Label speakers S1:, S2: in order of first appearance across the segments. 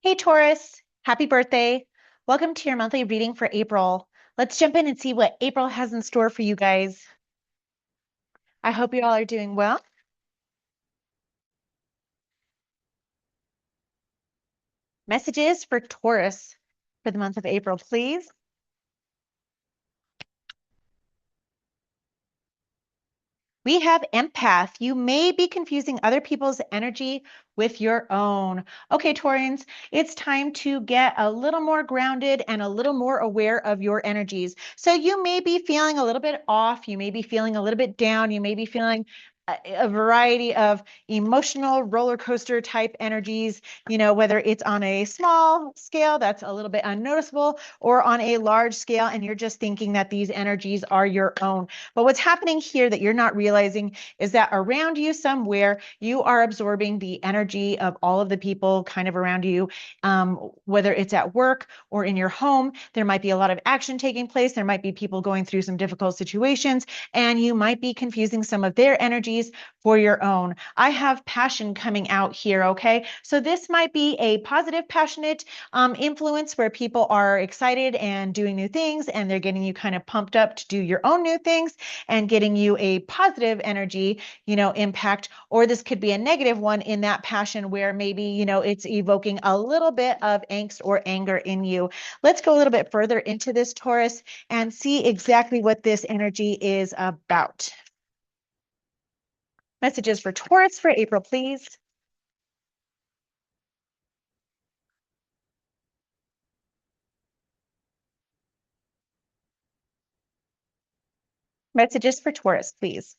S1: Hey Taurus, happy birthday. Welcome to your monthly reading for April. Let's jump in and see what April has in store for you guys. I hope you all are doing well. Messages for Taurus for the month of April, please. We have empath. You may be confusing other people's energy with your own. Okay, Taurians, it's time to get a little more grounded and a little more aware of your energies. So you may be feeling a little bit off. You may be feeling a little bit down. You may be feeling a variety of emotional roller coaster type energies, whether it's on a small scale that's a little bit unnoticeable or on a large scale, and you're just thinking that these energies are your own. But what's happening here that you're not realizing is that around you somewhere, you are absorbing the energy of all of the people kind of around you, whether it's at work or in your home. There might be a lot of action taking place. There might be people going through some difficult situations, and you might be confusing some of their energies for your own. I have passion coming out here, okay? So this might be a positive, passionate influence where people are excited and doing new things, and they're getting you kind of pumped up to do your own new things and getting you a positive energy, impact. Or this could be a negative one in that passion where maybe, it's evoking a little bit of angst or anger in you. Let's go a little bit further into this, Taurus, and see exactly what this energy is about. Messages for Taurus for April, please. Messages for Taurus, please.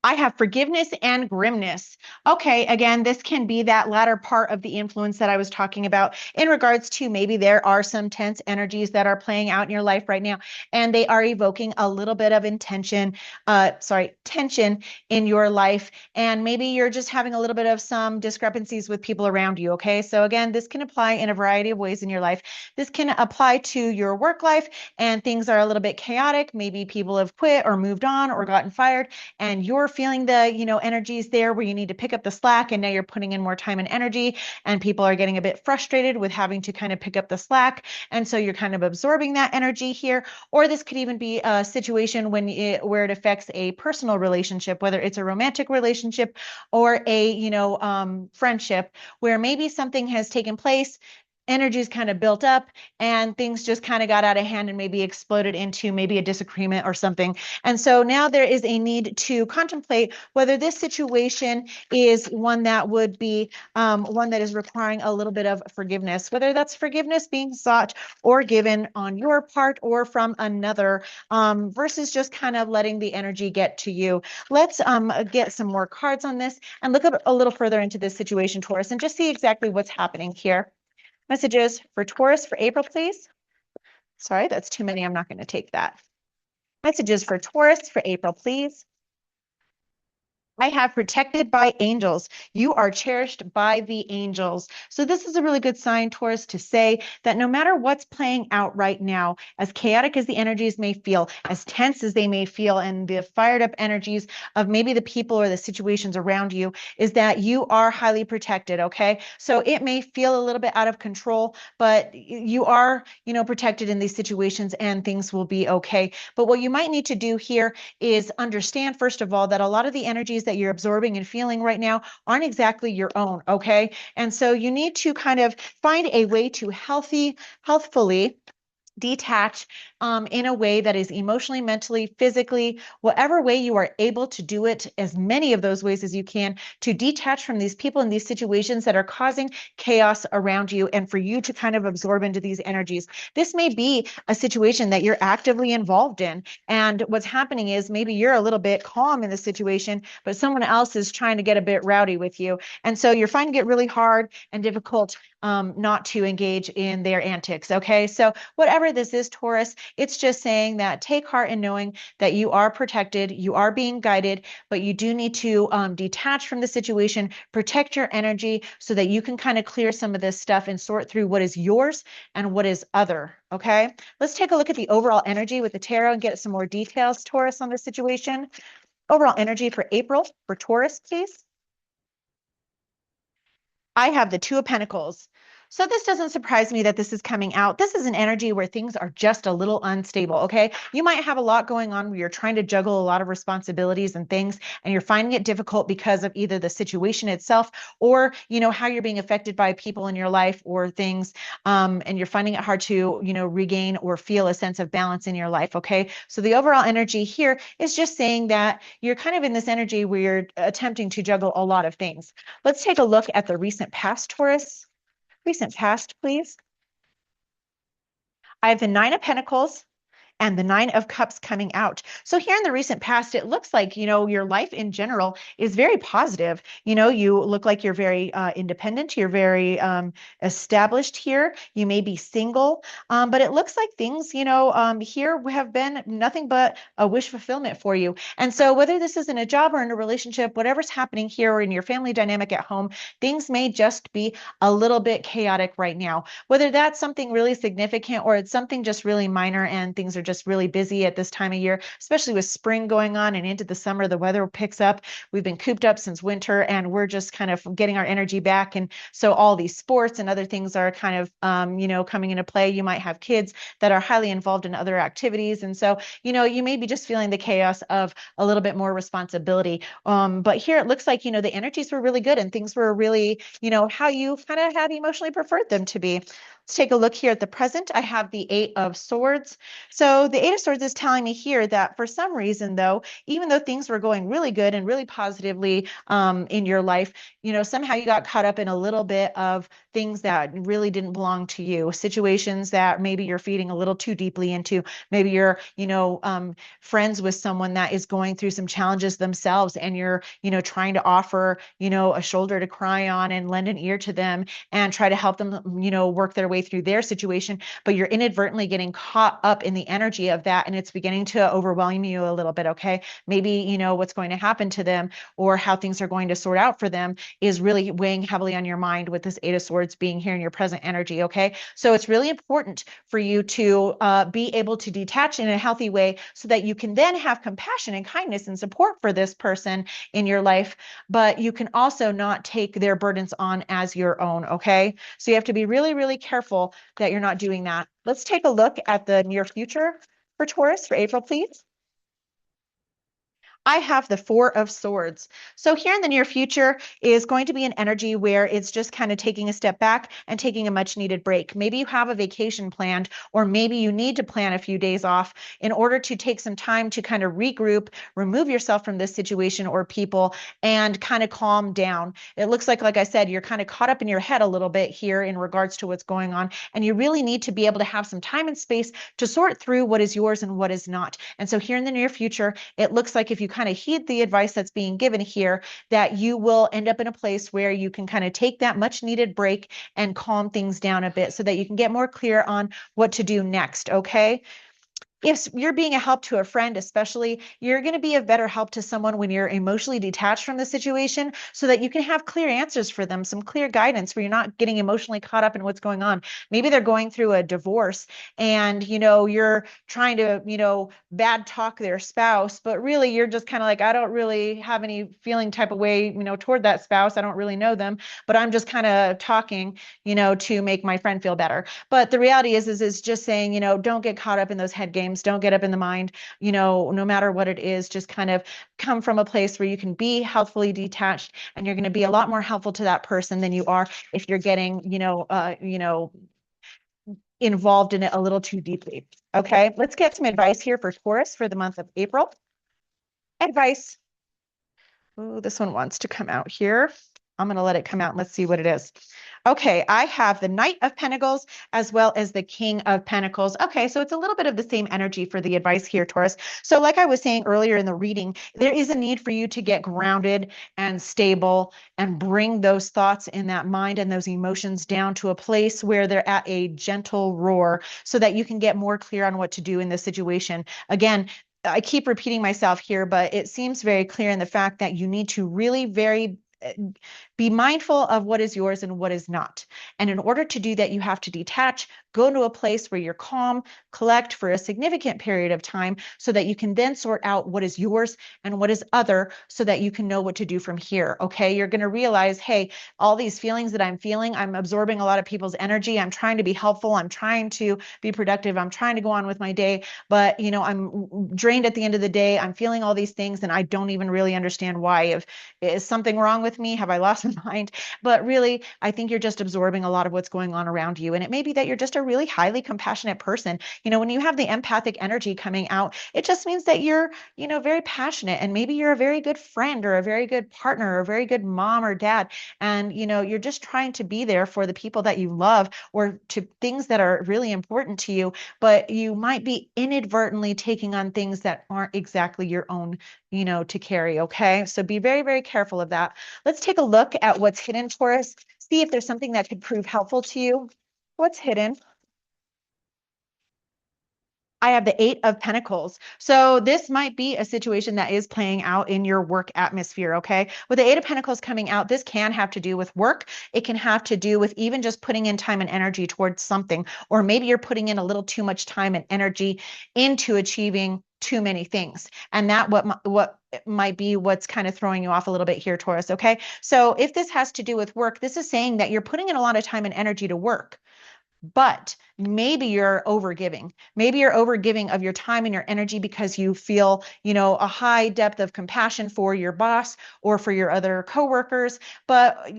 S1: I have forgiveness and grimness. Okay, again, this can be that latter part of the influence that I was talking about in regards to maybe there are some tense energies that are playing out in your life right now, and they are evoking a little bit of tension in your life. And maybe you're just having a little bit of some discrepancies with people around you. Okay, so again, this can apply in a variety of ways in your life. This can apply to your work life, and things are a little bit chaotic. Maybe people have quit or moved on or gotten fired, and you're feeling the energies there where you need to pick up the slack, and now you're putting in more time and energy, and people are getting a bit frustrated with having to kind of pick up the slack, and so you're kind of absorbing that energy here. Or this could even be a situation where it affects a personal relationship, whether it's a romantic relationship or a friendship, where maybe something has taken place, energy's kind of built up, and things just kind of got out of hand and maybe exploded into maybe a disagreement or something. And so now there is a need to contemplate whether this situation is one that would be one that is requiring a little bit of forgiveness, whether that's forgiveness being sought or given on your part or from another, versus just kind of letting the energy get to you. Let's get some more cards on this and look a little further into this situation, Taurus, and just see exactly what's happening here. Messages for Taurus for April, please. Sorry, that's too many. I'm not going to take that. Messages for Taurus for April, please. I have protected by angels. You are cherished by the angels. So this is a really good sign, Taurus, to say that no matter what's playing out right now, as chaotic as the energies may feel, as tense as they may feel, and the fired up energies of maybe the people or the situations around you, is that you are highly protected, okay? So it may feel a little bit out of control, but you are, protected in these situations, and things will be okay. But what you might need to do here is understand, first of all, that a lot of the energies that you're absorbing and feeling right now aren't exactly your own, okay? And so you need to kind of find a way to healthfully detach, in a way that is emotionally, mentally, physically, whatever way you are able to do it, as many of those ways as you can, to detach from these people and these situations that are causing chaos around you, and for you to kind of absorb into these energies. This may be a situation that you're actively involved in, and what's happening is maybe you're a little bit calm in the situation, but someone else is trying to get a bit rowdy with you. And so you're finding it really hard and difficult not to engage in their antics. Okay, so whatever this is, Taurus, it's just saying that take heart in knowing that you are protected, you are being guided, but you do need to detach from the situation, protect your energy so that you can kind of clear some of this stuff and sort through what is yours and what is other. Okay, let's take a look at the overall energy with the tarot and get some more details, Taurus, on the situation. Overall energy for April for Taurus, please. I have the Two of Pentacles. So this doesn't surprise me that this is coming out. This is an energy where things are just a little unstable, okay? You might have a lot going on where you're trying to juggle a lot of responsibilities and things, and you're finding it difficult because of either the situation itself or, how you're being affected by people in your life or things, and you're finding it hard to, regain or feel a sense of balance in your life, okay? So the overall energy here is just saying that you're kind of in this energy where you're attempting to juggle a lot of things. Let's take a look at the recent past, Taurus. Recent past, please. I have the Nine of Pentacles and the Nine of Cups coming out. So here in the recent past, it looks like, your life in general is very positive. You look like you're very independent. You're very established here. You may be single, but it looks like things, here have been nothing but a wish fulfillment for you. And so whether this is in a job or in a relationship, whatever's happening here or in your family dynamic at home, things may just be a little bit chaotic right now. Whether that's something really significant or it's something just really minor and things are just really busy at this time of year, especially with spring going on and into the summer, the weather picks up. We've been cooped up since winter and we're just kind of getting our energy back. And so all these sports and other things are kind of, coming into play. You might have kids that are highly involved in other activities. And so, you may be just feeling the chaos of a little bit more responsibility. But here it looks like, the energies were really good and things were really, how you kind of had emotionally preferred them to be. Let's take a look here at the present. I have the Eight of Swords. So the Eight of Swords is telling me here that for some reason, though, even though things were going really good and really positively in your life, somehow you got caught up in a little bit of things that really didn't belong to you, situations that maybe you're feeding a little too deeply into. Maybe you're, friends with someone that is going through some challenges themselves and you're, trying to offer, a shoulder to cry on and lend an ear to them and try to help them, work their way through their situation, but you're inadvertently getting caught up in the energy of that and it's beginning to overwhelm you a little bit, okay? Maybe, what's going to happen to them or how things are going to sort out for them is really weighing heavily on your mind with this Eight of Swords being here in your present energy, okay? So it's really important for you to be able to detach in a healthy way so that you can then have compassion and kindness and support for this person in your life, but you can also not take their burdens on as your own, okay? So you have to be really, really careful that you're not doing that. Let's take a look at the near future for Taurus for April, please. I have the Four of Swords. So here in the near future is going to be an energy where it's just kind of taking a step back and taking a much needed break. Maybe you have a vacation planned, or maybe you need to plan a few days off in order to take some time to kind of regroup, remove yourself from this situation or people, and kind of calm down. It looks like I said, you're kind of caught up in your head a little bit here in regards to what's going on. And you really need to be able to have some time and space to sort through what is yours and what is not. And so here in the near future, it looks like if you kind of heed the advice that's being given here, that you will end up in a place where you can kind of take that much needed break and calm things down a bit so that you can get more clear on what to do next, okay? If you're being a help to a friend, especially, you're going to be a better help to someone when you're emotionally detached from the situation so that you can have clear answers for them, some clear guidance where you're not getting emotionally caught up in what's going on. Maybe they're going through a divorce and, you're trying to, bad talk their spouse, but really you're just kind of like, I don't really have any feeling type of way, toward that spouse. I don't really know them, but I'm just kind of talking, to make my friend feel better. But the reality is just saying, don't get caught up in those head games. Don't get up in the mind, no matter what it is, just kind of come from a place where you can be healthfully detached and you're going to be a lot more helpful to that person than you are if you're getting, involved in it a little too deeply. Okay, let's get some advice here for Taurus for the month of April. Advice. Oh, this one wants to come out here. I'm going to let it come out and let's see what it is. Okay, I have the Knight of Pentacles as well as the King of Pentacles. Okay, so it's a little bit of the same energy for the advice here, Taurus. So like I was saying earlier in the reading, there is a need for you to get grounded and stable and bring those thoughts in that mind and those emotions down to a place where they're at a gentle roar so that you can get more clear on what to do in this situation. Again, I keep repeating myself here, but it seems very clear in the fact that you need to really Be mindful of what is yours and what is not. And in order to do that, you have to detach, go into a place where you're calm, collect for a significant period of time so that you can then sort out what is yours and what is other so that you can know what to do from here. Okay. You're going to realize, hey, all these feelings that I'm feeling, I'm absorbing a lot of people's energy. I'm trying to be helpful. I'm trying to be productive. I'm trying to go on with my day, but I'm drained at the end of the day. I'm feeling all these things and I don't even really understand why. If is something wrong with me? Have I lost my mind? But really, I think you're just absorbing a lot of what's going on around you. And it may be that you're just a really highly compassionate person. When you have the empathic energy coming out, it just means that you're, very passionate and maybe you're a very good friend or a very good partner or a very good mom or dad. And, you're just trying to be there for the people that you love or to things that are really important to you, but you might be inadvertently taking on things that aren't exactly your own, to carry. Okay. So be very, very careful of that. Let's take a look at what's hidden, Taurus. See if there's something that could prove helpful to you. What's hidden? I have the Eight of Pentacles. So this might be a situation that is playing out in your work atmosphere, okay? With the Eight of Pentacles coming out, this can have to do with work. It can have to do with even just putting in time and energy towards something, or maybe you're putting in a little too much time and energy into achieving too many things. And that what might be what's kind of throwing you off a little bit here, Taurus, okay? So if this has to do with work, this is saying that you're putting in a lot of time and energy to work. But maybe you're overgiving. Maybe you're overgiving of your time and your energy because you feel, a high depth of compassion for your boss or for your other coworkers. But,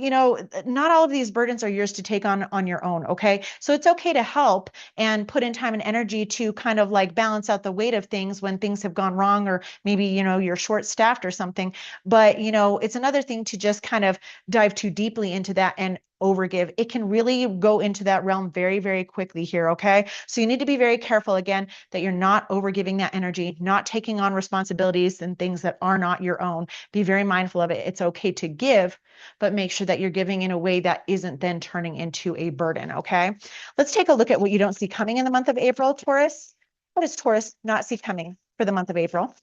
S1: not all of these burdens are yours to take on your own. Okay. So it's okay to help and put in time and energy to kind of like balance out the weight of things when things have gone wrong, or maybe, you're short staffed or something. But, it's another thing to just kind of dive too deeply into that and overgive. It can really go into that realm very, very quickly here. Okay. So you need to be very careful again that you're not overgiving that energy, not taking on responsibilities and things that are not your own. Be very mindful of it. It's okay to give, but make sure that you're giving in a way that isn't then turning into a burden. Okay. Let's take a look at what you don't see coming in the month of April, Taurus. What does Taurus not see coming for the month of April?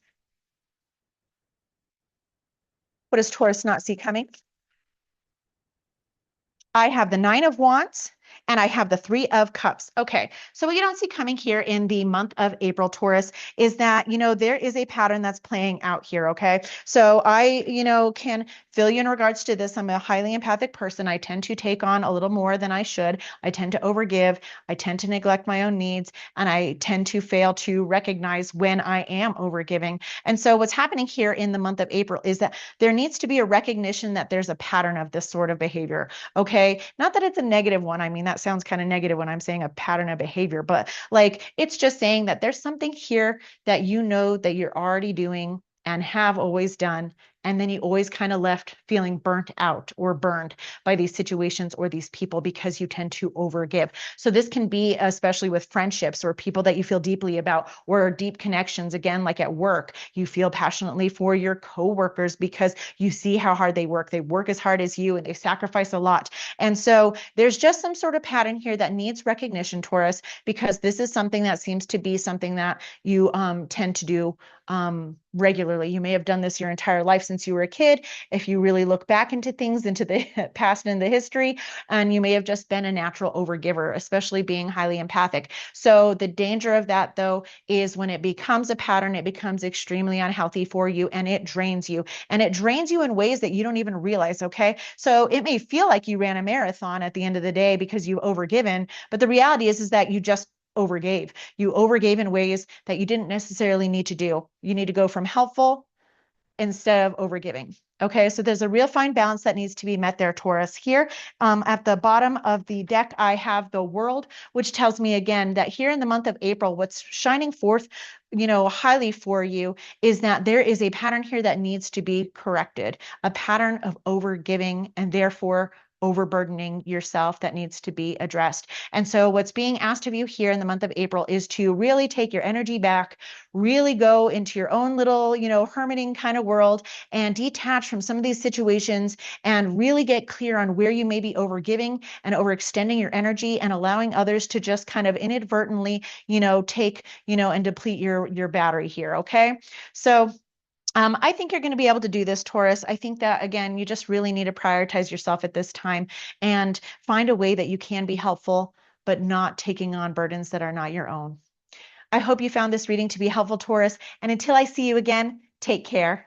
S1: What does Taurus not see coming? I have the Nine of Wands and I have the Three of Cups. Okay, so what you don't see coming here in the month of April, Taurus, is that, there is a pattern that's playing out here. Okay, so I, can fill you in regards to this. I'm a highly empathic person. I tend to take on a little more than I should. I tend to overgive. I tend to neglect my own needs, and I tend to fail to recognize when I am overgiving. And so what's happening here in the month of April is that there needs to be a recognition that there's a pattern of this sort of behavior. Okay. Not that it's a negative one. I mean, that sounds kind of negative when I'm saying a pattern of behavior, but like it's just saying that there's something here that that you're already doing and have always done. And then you always kind of left feeling burnt out or burned by these situations or these people because you tend to overgive. So this can be especially with friendships or people that you feel deeply about or deep connections. Again, like at work, you feel passionately for your coworkers because you see how hard they work. They work as hard as you and they sacrifice a lot. And so there's just some sort of pattern here that needs recognition, Taurus, because this is something that seems to be something that you tend to do regularly. You may have done this your entire life since you were a kid. If you really look back into things, into the past and the history, and you may have just been a natural overgiver, especially being highly empathic. So the danger of that, though, is when it becomes a pattern, it becomes extremely unhealthy for you and it drains you. And it drains you in ways that you don't even realize. Okay. So it may feel like you ran a marathon at the end of the day because you've overgiven, but the reality is that you just overgave. You overgave in ways that you didn't necessarily need to do. You need to go from helpful instead of overgiving. Okay, so there's a real fine balance that needs to be met there, Taurus. Here at the bottom of the deck, I have the World, which tells me again that here in the month of April, what's shining forth, highly for you is that there is a pattern here that needs to be corrected, a pattern of overgiving and therefore overburdening yourself that needs to be addressed. And so what's being asked of you here in the month of April is to really take your energy back, really go into your own little, hermiting kind of world and detach from some of these situations and really get clear on where you may be overgiving and overextending your energy and allowing others to just kind of inadvertently, take, and deplete your battery here. Okay. So I think you're going to be able to do this, Taurus. I think that, again, you just really need to prioritize yourself at this time and find a way that you can be helpful, but not taking on burdens that are not your own. I hope you found this reading to be helpful, Taurus. And until I see you again, take care.